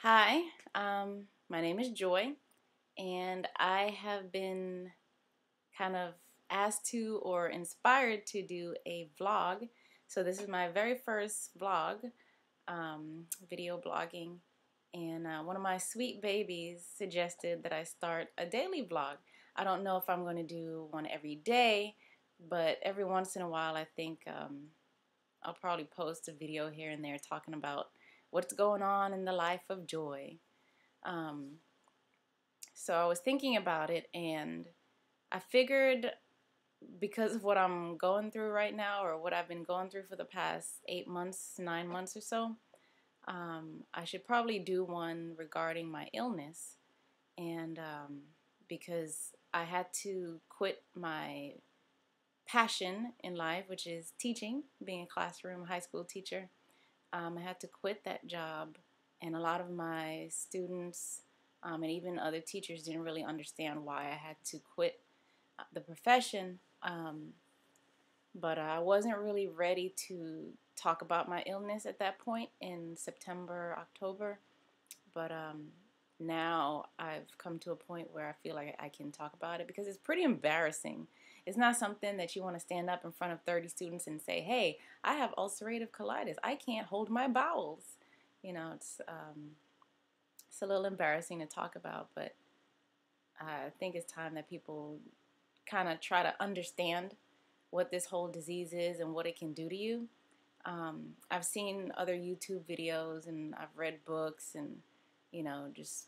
Hi, my name is Joy, and I have been kind of asked to or inspired to do a vlog. So this is my very first vlog, video blogging, and one of my sweet babies suggested that I start a daily vlog. I don't know if I'm going to do one every day, but every once in a while I think I'll probably post a video here and there talking about what's going on in the life of Joy. Um, so I was thinking about it, and I figured because of what I'm going through right now, or what I've been going through for the past 8 months, 9 months or so, I should probably do one regarding my illness. And because I had to quit my passion in life, which is teaching, being a classroom high school teacher. I had to quit that job, and a lot of my students and even other teachers didn't really understand why I had to quit the profession. But I wasn't really ready to talk about my illness at that point in September, October. But now I've come to a point where I feel like I can talk about it because it's pretty embarrassing. It's not something that you want to stand up in front of 30 students and say, hey, I have ulcerative colitis. I can't hold my bowels. It's a little embarrassing to talk about, but I think it's time that people kind of try to understand what this whole disease is and what it can do to you. I've seen other YouTube videos, and I've read books, and just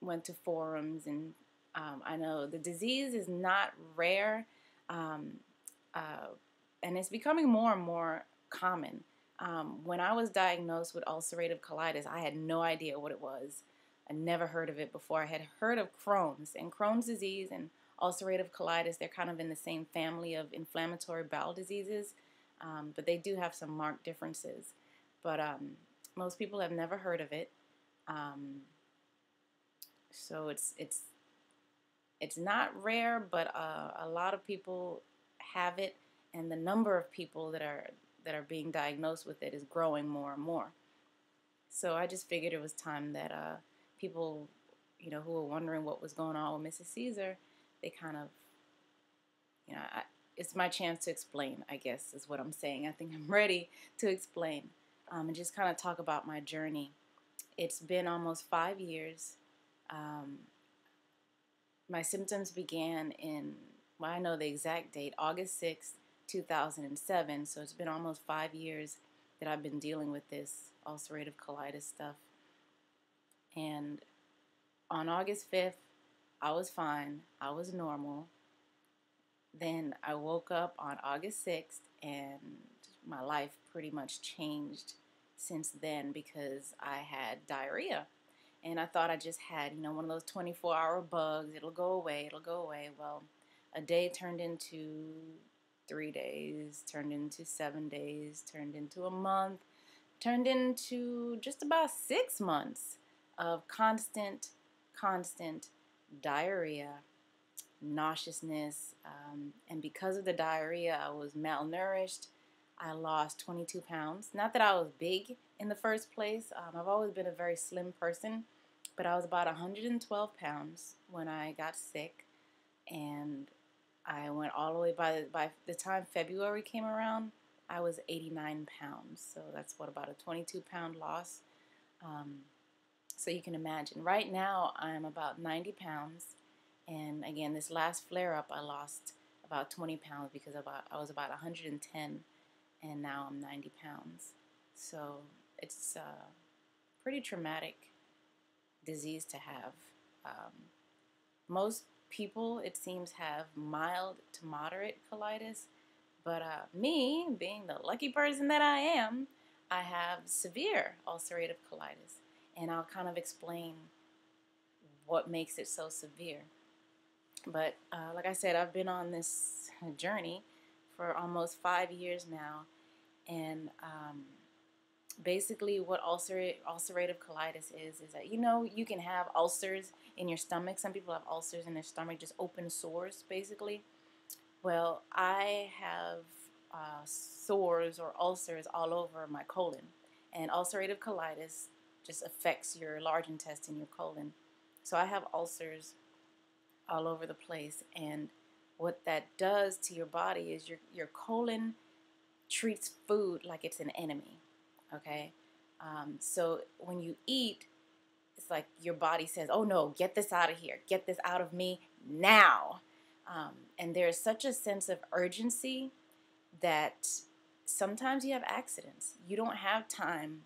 went to forums, and I know the disease is not rare, um, and it's becoming more and more common. When I was diagnosed with ulcerative colitis, I had no idea what it was. I never heard of it before. I had heard of Crohn's, and Crohn's disease and ulcerative colitis, they're kind of in the same family of inflammatory bowel diseases, but they do have some marked differences. But most people have never heard of it. So it's not rare, but a lot of people have it, and the number of people that are being diagnosed with it is growing more and more. So I just figured it was time that people, who were wondering what was going on with Mrs. Caesar, they kind of, it's my chance to explain, I guess, is what I'm saying. I think I'm ready to explain, and just kind of talk about my journey. It's been almost 5 years. My symptoms began in, well, I know the exact date, August 6th, 2007. So it's been almost 5 years that I've been dealing with this ulcerative colitis stuff. And on August 5th, I was fine. I was normal. Then I woke up on August 6th, and my life pretty much changed since then because I had diarrhea. And I thought I just had, one of those 24-hour bugs. It'll go away. It'll go away. Well, a day turned into 3 days, turned into 7 days, turned into a month, turned into just about 6 months of constant diarrhea, nauseousness, and because of the diarrhea, I was malnourished. I lost 22 pounds. Not that I was big in the first place. I've always been a very slim person, but I was about 112 pounds when I got sick, and I went all the way, by the time February came around, I was 89 pounds. So that's about a 22-pound loss. So you can imagine. Right now, I'm about 90 pounds. And again, this last flare-up, I lost about 20 pounds because I was about 110, and now I'm 90 pounds. So it's a pretty traumatic disease to have. Most people, it seems, have mild to moderate colitis, but me, being the lucky person that I am, I have severe ulcerative colitis, and I'll kind of explain what makes it so severe. But like I said, I've been on this journey for almost 5 years now, and basically what ulcerative colitis is that, you can have ulcers in your stomach. Some people have ulcers in their stomach, just open sores, basically. Well, I have sores or ulcers all over my colon, and ulcerative colitis just affects your large intestine, your colon. So I have ulcers all over the place, and what that does to your body is your colon treats food like it's an enemy. Okay, so when you eat, it's like your body says, "Oh no, get this out of here, get this out of me now." And there's such a sense of urgency that sometimes you have accidents. You don't have time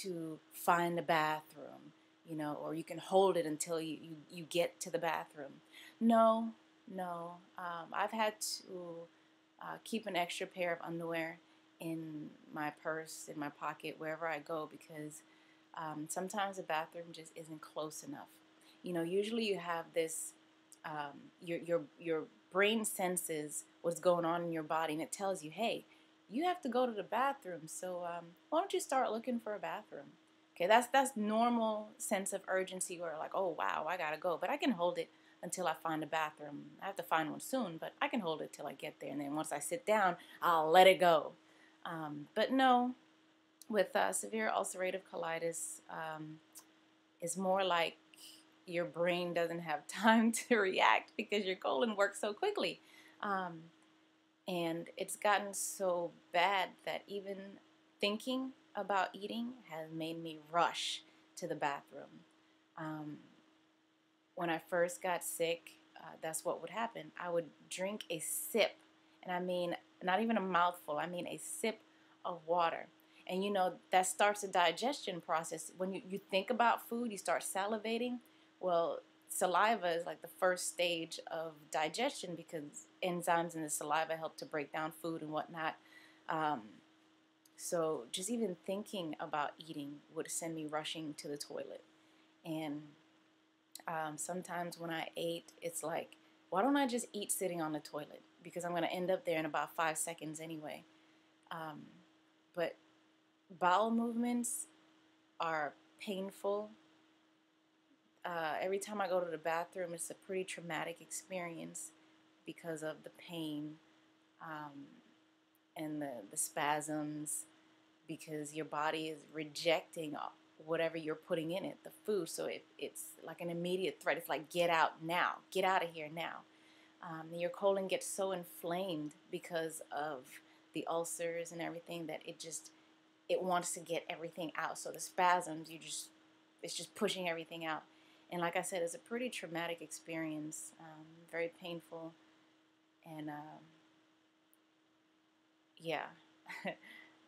to find the bathroom, or you can hold it until you get to the bathroom. No, no. I've had to keep an extra pair of underwear in my purse, in my pocket, wherever I go, because sometimes the bathroom just isn't close enough. Usually you have this, your brain senses what's going on in your body, and it tells you, hey, you have to go to the bathroom, so why don't you start looking for a bathroom? Okay, that's normal sense of urgency, where like, oh wow, I gotta go, but I can hold it until I find a bathroom. I have to find one soon, but I can hold it till I get there, and then once I sit down, I'll let it go. But no, with severe ulcerative colitis, it's more like your brain doesn't have time to react because your colon works so quickly. And it's gotten so bad that even thinking about eating has made me rush to the bathroom. When I first got sick, that's what would happen. I would drink a sip, and I mean not even a mouthful, I mean a sip of water. And that starts a digestion process. When you think about food, you start salivating. Well, saliva is like the first stage of digestion because enzymes in the saliva help to break down food and whatnot. So just even thinking about eating would send me rushing to the toilet. And sometimes when I ate, it's like, why don't I just eat sitting on the toilet? Because I'm going to end up there in about 5 seconds anyway. But bowel movements are painful. Every time I go to the bathroom, it's a pretty traumatic experience because of the pain and the spasms, because your body is rejecting whatever you're putting in it, the food. So it's like an immediate threat. It's like, get out now. Get out of here now. And your colon gets so inflamed because of the ulcers and everything that it wants to get everything out. So the spasms, it's just pushing everything out. And like I said, it's a pretty traumatic experience, very painful. And yeah,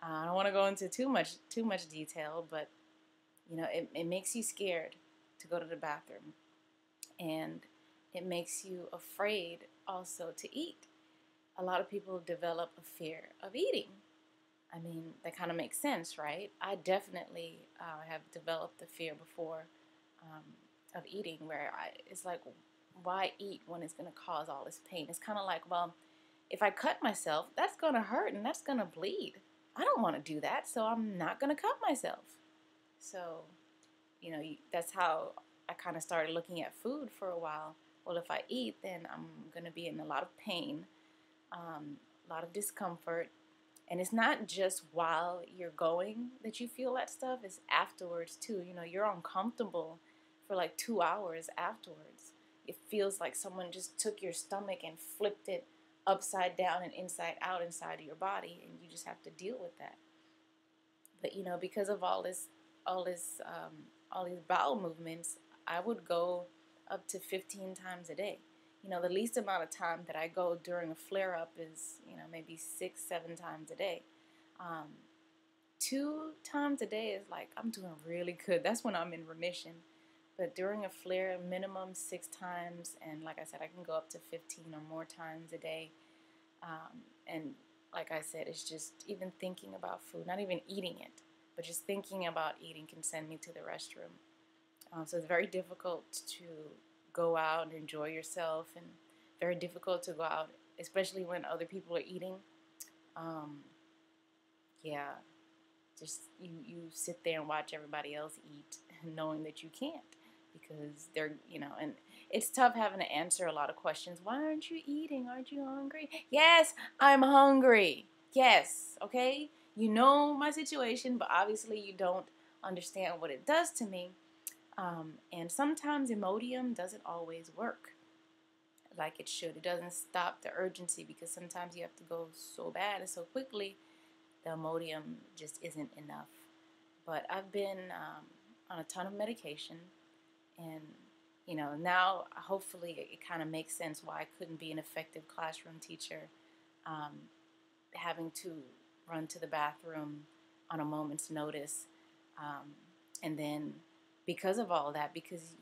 I don't want to go into too much detail, but it makes you scared to go to the bathroom, and it makes you afraid also to eat. A lot of people develop a fear of eating. I mean, that kind of makes sense, right? I definitely have developed the fear before of eating, where it's like, why eat when it's going to cause all this pain? It's kind of like, well, if I cut myself, that's going to hurt and that's going to bleed. I don't want to do that, so I'm not going to cut myself. So, that's how I kind of started looking at food for a while. Well, if I eat, then I'm going to be in a lot of pain, a lot of discomfort. And it's not just while you're going that you feel that stuff, it's afterwards too. You're uncomfortable for like 2 hours afterwards. It feels like someone just took your stomach and flipped it upside down and inside out inside of your body, and you just have to deal with that. But because of all these bowel movements, I would go up to 15 times a day. The least amount of time that I go during a flare-up is, maybe 6-7 times a day. 2 times a day is like, I'm doing really good. That's when I'm in remission. But during a flare, minimum 6 times, and like I said, I can go up to 15 or more times a day. And like I said, it's just even thinking about food, not even eating it, but just thinking about eating can send me to the restroom. So it's very difficult to go out and enjoy yourself, and very difficult to go out, especially when other people are eating. Yeah, just you sit there and watch everybody else eat, knowing that you can't, because they're, and it's tough having to answer a lot of questions. Why aren't you eating? Aren't you hungry? Yes, I'm hungry. Yes, okay? You know my situation, but obviously you don't understand what it does to me. And sometimes Imodium doesn't always work like it should. It doesn't stop the urgency, because sometimes you have to go so bad and so quickly, the Imodium just isn't enough. But I've been on a ton of medication, and now hopefully it kind of makes sense why I couldn't be an effective classroom teacher, um, having to run to the bathroom on a moment's notice, um, and then because of all that, because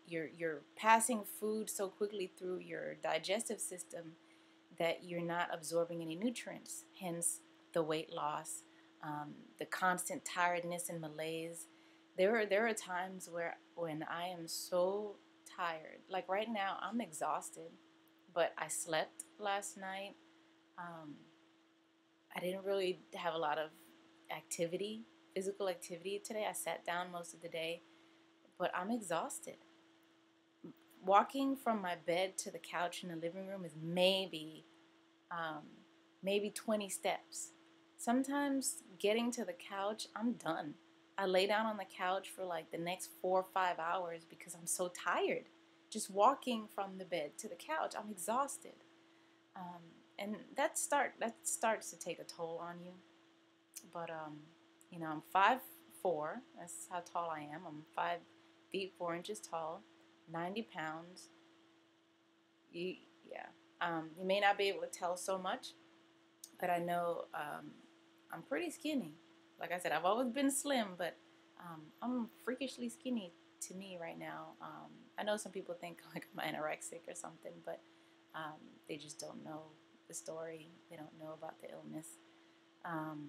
you're passing food so quickly through your digestive system that you're not absorbing any nutrients, hence the weight loss, the constant tiredness and malaise. There are times when I am so tired, like right now I'm exhausted, but I slept last night. um, I didn't really have a lot of activity, physical activity today. I sat down most of the day, but I'm exhausted. Walking from my bed to the couch in the living room is um, maybe 20 steps. Sometimes getting to the couch, I'm done. I lay down on the couch for like the next 4 or 5 hours because I'm so tired. Just walking from the bed to the couch, I'm exhausted. And that starts to take a toll on you. But I'm 5'4". That's how tall I am. I'm 5 feet 4 inches tall, 90 pounds. You, yeah. You may not be able to tell so much, but I know I'm pretty skinny. Like I said, I've always been slim, but I'm freakishly skinny to me right now. I know some people think like I'm anorexic or something, but they just don't know the story. They don't know about the illness. Um,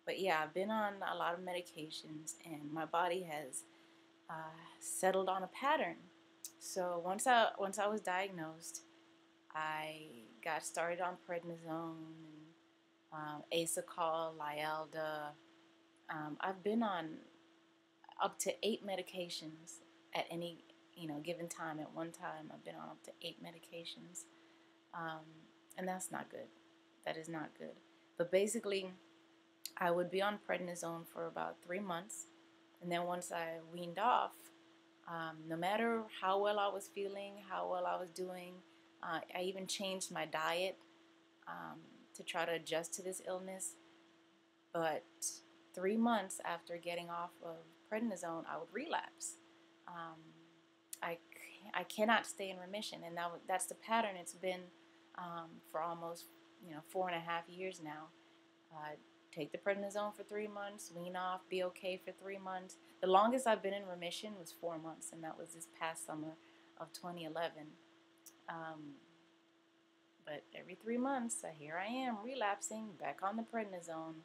but yeah, I've been on a lot of medications, and my body has settled on a pattern. So once I was diagnosed, I got started on prednisone and Asacol, Lialda. I've been on up to 8 medications at any given time. At one time, I've been on up to 8 medications, um, and that's not good. That is not good. But basically, I would be on prednisone for about 3 months, and then once I weaned off, no matter how well I was feeling, how well I was doing, I even changed my diet um, to try to adjust to this illness. But 3 months after getting off of prednisone, I would relapse. Um, I, I cannot stay in remission, and that's the pattern it's been for almost 4.5 years now. Take the prednisone for 3 months, wean off, be okay for 3 months. The longest I've been in remission was 4 months, and that was this past summer of 2011. But every 3 months, here I am relapsing back on the prednisone.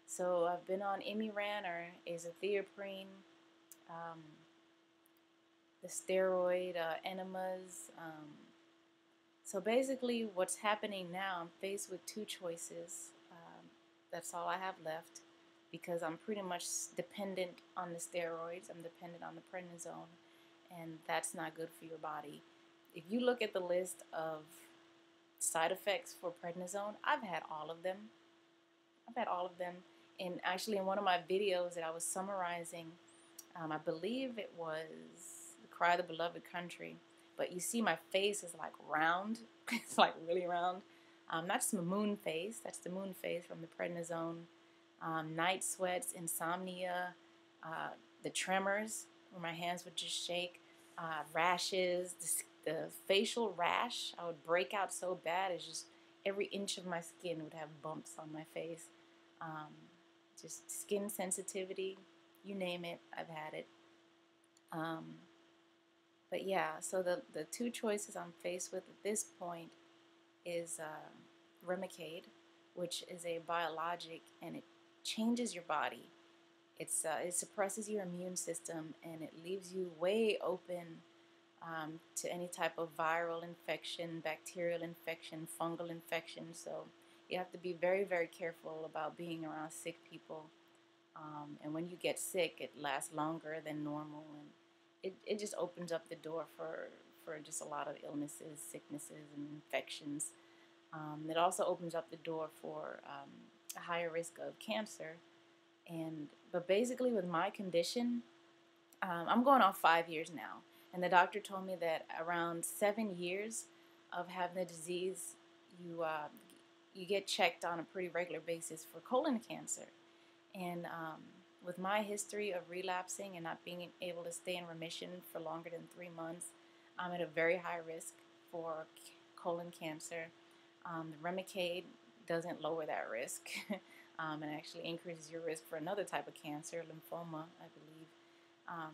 So I've been on Imiran or azathioprine, um, the steroid enemas. So basically, what's happening now, I'm faced with two choices. That's all I have left, because I'm pretty much dependent on the steroids. I'm dependent on the prednisone, and that's not good for your body. If you look at the list of side effects for prednisone, I've had all of them. I've had all of them. And actually, in one of my videos that I was summarizing, I believe it was The Cry of the Beloved Country, but you see my face is like round. It's like really round. That's the moon face. That's the moon face from the prednisone. Night sweats, insomnia, the tremors where my hands would just shake, rashes, the facial rash. I would break out so bad. It's just every inch of my skin would have bumps on my face. Just skin sensitivity, you name it, I've had it. But yeah, so the two choices I'm faced with at this point is Remicade, which is a biologic, and it changes your body. It suppresses your immune system, and it leaves you way open to any type of viral infection, bacterial infection, fungal infection. So you have to be very, very careful about being around sick people. And when you get sick, it lasts longer than normal, and it just opens up the door for just a lot of illnesses, sicknesses, and infections. It also opens up the door for a higher risk of cancer, But basically with my condition, I'm going on 5 years now, and the doctor told me that around 7 years of having the disease, you get checked on a pretty regular basis for colon cancer. And with my history of relapsing and not being able to stay in remission for longer than 3 months, I'm at a very high risk for colon cancer. The Remicade doesn't lower that risk, and actually increases your risk for another type of cancer, lymphoma, I believe. Um,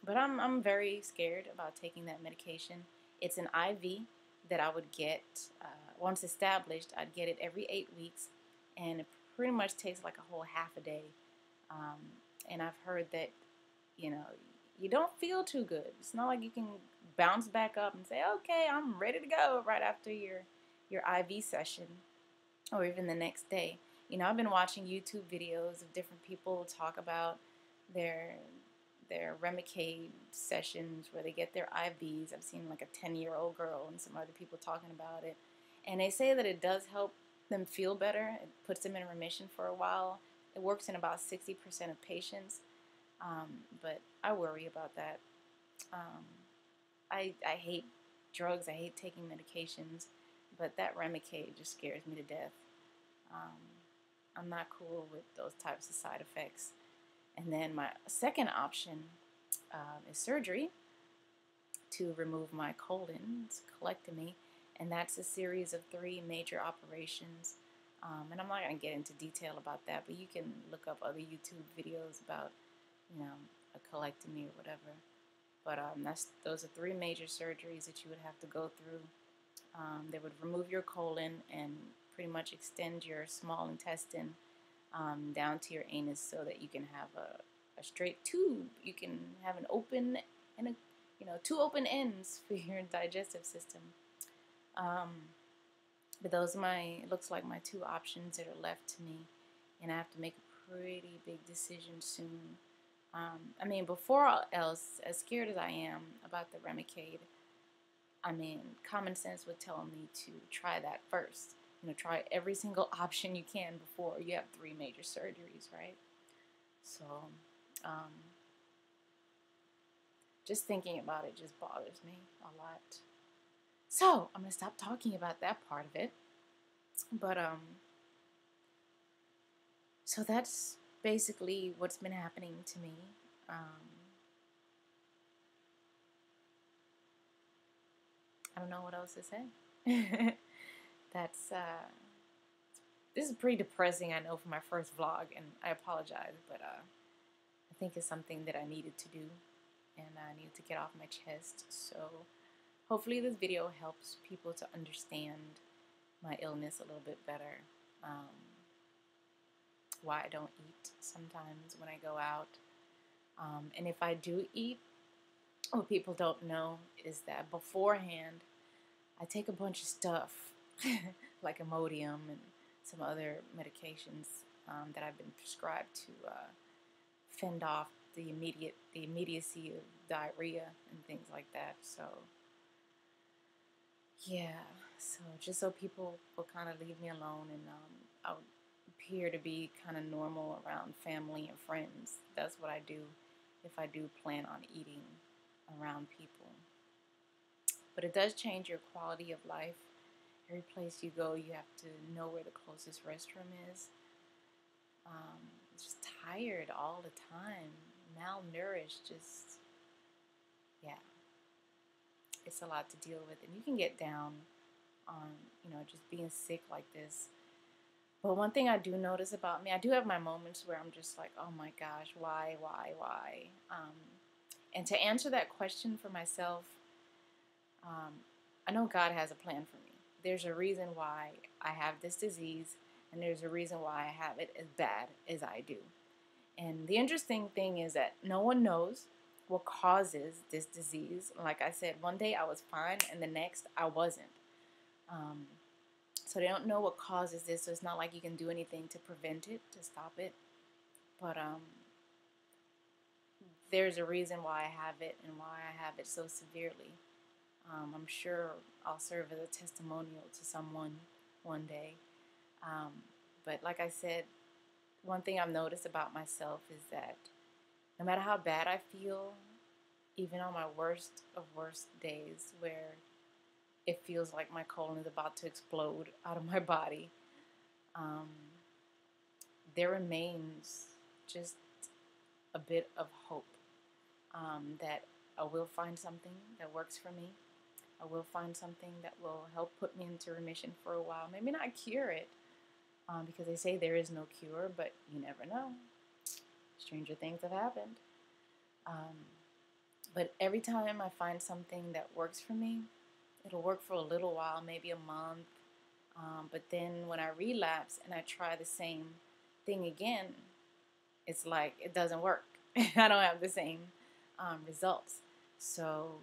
but I'm very scared about taking that medication. It's an IV that I would get once established. I'd get it every 8 weeks, and it pretty much takes like a whole half a day. Um, and I've heard that, you know, you don't feel too good. It's not like you can bounce back up and say, okay, I'm ready to go right after your IV session or even the next day. I've been watching YouTube videos of different people talk about their their Remicade sessions where they get their IVs. I've seen like a 10-year-old girl and some other people talking about it. And they say that it does help them feel better. It puts them in remission for a while. It works in about 60% of patients. But I worry about that. Um, I hate drugs. I hate taking medications. But that Remicade just scares me to death. Um, I'm not cool with those types of side effects. And then my second option is surgery to remove my colon. It's colectomy, and that's a series of 3 major operations. And I'm not going to get into detail about that, but you can look up other YouTube videos about, a colectomy or whatever. But those are 3 major surgeries that you would have to go through. They would remove your colon and pretty much extend your small intestine down to your anus so that you can have a straight tube. You can have an open and 2 open ends for your digestive system. But those are looks like my 2 options that are left to me, and I have to make a pretty big decision soon. Before all else, as scared as I am about the Remicade, common sense would tell me to try that first. Try every single option you can before you have 3 major surgeries, right? So, just thinking about it just bothers me a lot. So, I'm going to stop talking about that part of it. But, so that's basically what's been happening to me. I don't know what else to say. That's, this is pretty depressing, I know, for my first vlog, and I apologize, but I think it's something that I needed to do, and I needed to get off my chest. So hopefully this video helps people to understand my illness a little bit better, why I don't eat sometimes when I go out, and if I do eat, what people don't know is that beforehand I take a bunch of stuff like Imodium and some other medications that I've been prescribed to fend off the immediacy of diarrhea and things like that. So yeah, so just so people will kind of leave me alone, and I would appear to be kind of normal around family and friends. That's what I do if I do plan on eating around people. But it does change your quality of life. Every place you go, you have to know where the closest restroom is. Just tired all the time, malnourished, just, yeah. It's a lot to deal with, and you can get down on, just being sick like this. But one thing I do notice about me, I do have my moments where I'm just like, oh my gosh, why? And to answer that question for myself, I know God has a plan for me. There's a reason why I have this disease, and there's a reason why I have it as bad as I do. And the interesting thing is that no one knows what causes this disease. Like I said, one day I was fine, and the next I wasn't. So they don't know what causes this, so it's not like you can do anything to prevent it, to stop it. But there's a reason why I have it and why I have it so severely. I'm sure I'll serve as a testimonial to someone one day. But like I said, one thing I've noticed about myself is that no matter how bad I feel, even on my worst of worst days where it feels like my colon is about to explode out of my body, um, there remains just a bit of hope, that I will find something that works for me. I will find something that will help put me into remission for a while. Maybe not cure it, because they say there is no cure, but you never know. Stranger things have happened. Um, but every time I find something that works for me, it'll work for a little while, maybe a month. But then when I relapse and I try the same thing again, it's like it doesn't work. I don't have the same results. So,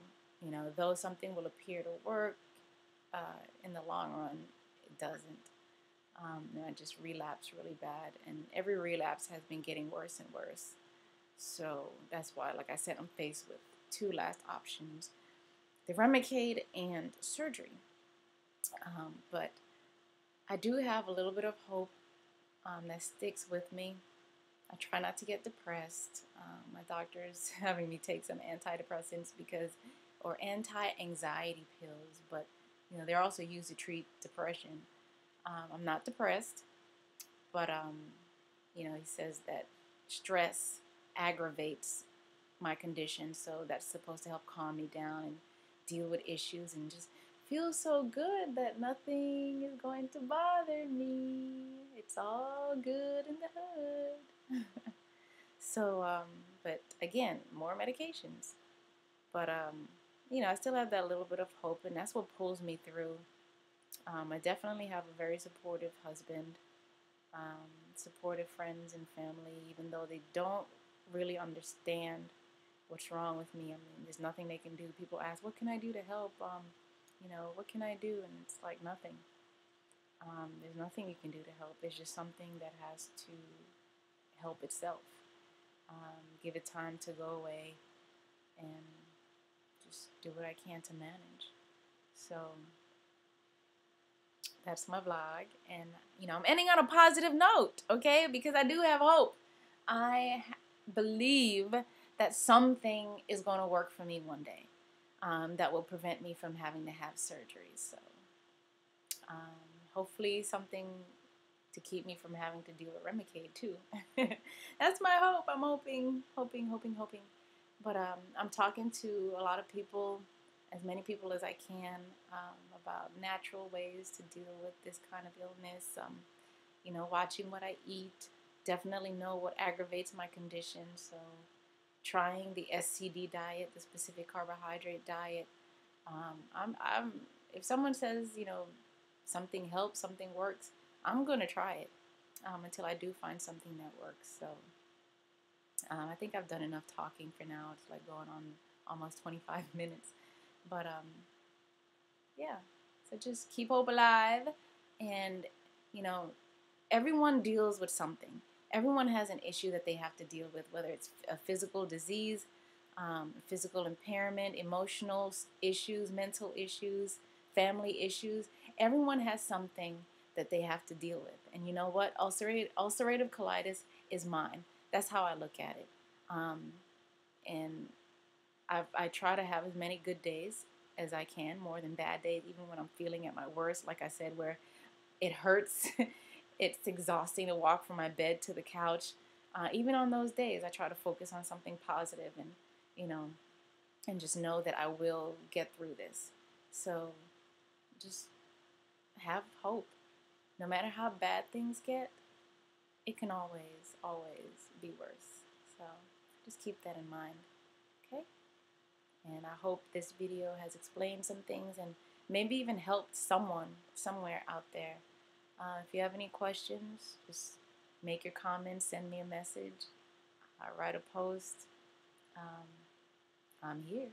though something will appear to work, in the long run, it doesn't. And I just relapse really bad. And every relapse has been getting worse and worse. So that's why, like I said, I'm faced with two last options: the Remicade and surgery. But I do have a little bit of hope that sticks with me. I try not to get depressed. My doctor's having me take some antidepressants or anti-anxiety pills, but they're also used to treat depression. I'm not depressed, but he says that stress aggravates my condition, so that's supposed to help calm me down and deal with issues and just feel so good that nothing is going to bother me. It's all good in the hood. So, but again, more medications. But, I still have that little bit of hope, and that's what pulls me through. I definitely have a very supportive husband, supportive friends and family, even though they don't really understand what's wrong with me. I mean, there's nothing they can do. People ask, what can I do to help? What can I do? And it's like nothing. There's nothing you can do to help. It's just something that has to help itself. Give it time to go away and just do what I can to manage. So that's my vlog. And, I'm ending on a positive note, okay? Because I do have hope. I believe that something is going to work for me one day, that will prevent me from having to have surgery. So hopefully something to keep me from having to deal with Remicade too. That's my hope. I'm hoping. But I'm talking to a lot of people, as many people as I can, about natural ways to deal with this kind of illness. Watching what I eat. Definitely know what aggravates my condition. So trying the SCD diet, the specific carbohydrate diet. If someone says, something helps, something works, I'm going to try it until I do find something that works. So I think I've done enough talking for now. It's like going on almost 25 minutes. But yeah, so just keep hope alive. And, everyone deals with something. Everyone has an issue that they have to deal with, whether it's a physical disease, physical impairment, emotional issues, mental issues, family issues. Everyone has something that they have to deal with. And you know what? Ulcerative colitis is mine. That's how I look at it. And I try to have as many good days as I can, more than bad days, even when I'm feeling at my worst, like I said, where it hurts. It's exhausting to walk from my bed to the couch. Even on those days, I try to focus on something positive and just know that I will get through this. So just have hope. No matter how bad things get, it can always, always be worse. So just keep that in mind, okay? And I hope this video has explained some things and maybe even helped someone somewhere out there. If you have any questions, just make your comments, send me a message, write a post. I'm here.